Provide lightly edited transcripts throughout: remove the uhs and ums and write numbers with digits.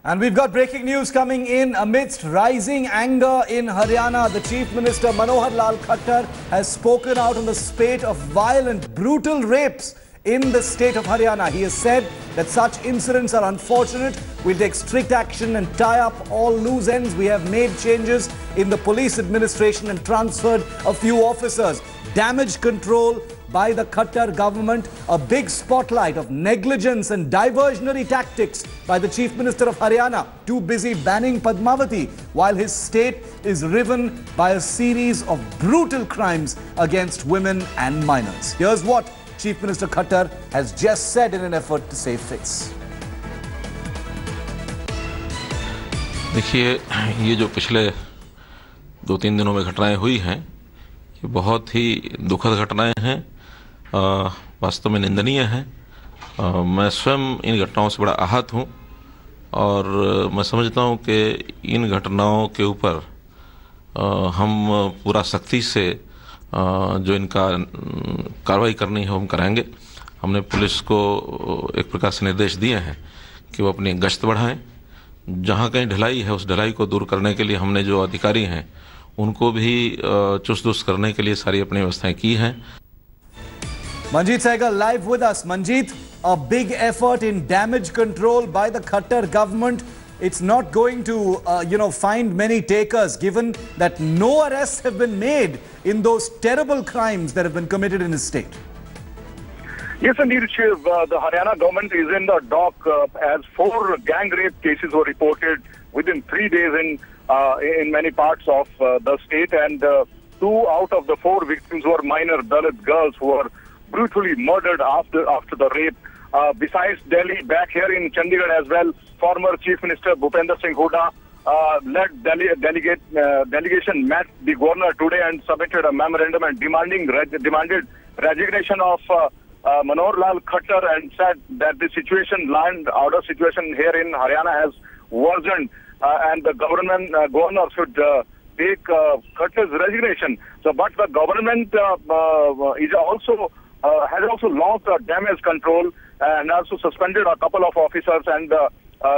And we've got breaking news coming in amidst rising anger in Haryana. The Chief Minister Manohar Lal Khattar has spoken out on the spate of violent, brutal rapes in the state of Haryana. He has said that such incidents are unfortunate. We'll take strict action and tie up all loose ends. We have made changes in the police administration and transferred a few officers. Damage control by the Khattar government, a big spotlight of negligence and diversionary tactics by the Chief Minister of Haryana, too busy banning Padmavati, while his state is riven by a series of brutal crimes against women and minors. Here's what Chief Minister Khattar has just said in an effort to save face. देखिए, ये जो पिछले 2-3 दिनों में घटनाएं हुई हैं, ये बहुत ही दुखद घटनाएं हैं, वास्तव में निंदनीय हैं। मैं स्वयं इन घटनाओं से बड़ा आहत हूं और मैं समझता हूं कि इन घटनाओं के ऊपर हम पूरा सख्ती से जो इनका कार्रवाई करनी है हम कराएंगे। हमने पुलिस को एक प्रकार से निर्देश दिए हैं कि वो अपनी गश्त बढ़ाएं। जहां कहीं ढलाई है उस ढलाई को दूर करने के लिए हमने जो अधिकारी हैं उनको भी चुस्त दुरुस्त करने के लिए सारी अपनी व्यवस्थाएं की हैं। Manjeet Sehgal live with us. Manjeet, a big effort in damage control by the Khattar government. It's not going to, find many takers, given that no arrests have been made in those terrible crimes that have been committed in his state. Yes, indeed, Shiv. The Haryana government is in the dock as 4 gang rape cases were reported within 3 days in many parts of the state, and 2 out of the 4 victims were minor Dalit girls who were brutally murdered after the rape. Besides Delhi, back here in Chandigarh as well, former Chief Minister Bhupender Singh Hooda led delegation met the governor today and submitted a memorandum and demanded resignation of Manohar Lal Khattar, and said that the situation, land order situation here in Haryana has worsened and the governor should take Khattar's resignation. So, but the government is also has also launched a damage control and also suspended a couple of officers, and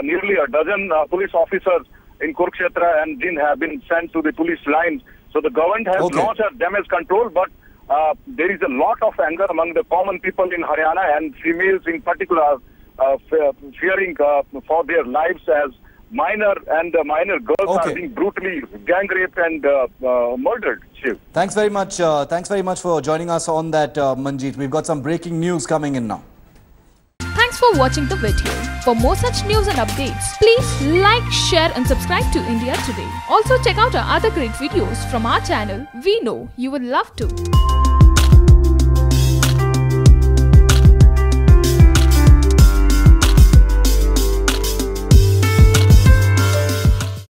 nearly a dozen police officers in Kurukshetra and Jind have been sent to the police lines. So the government has launched a damage control, but there is a lot of anger among the common people in Haryana, and females in particular fearing for their lives as minor girls are being brutally gang raped and murdered. Shiv. Thanks very much. Thanks very much for joining us on that, Manjeet. We've got some breaking news coming in now. Thanks for watching the video. For more such news and updates, please like, share and subscribe to India Today. Also check out our other great videos from our channel. We know you will love to.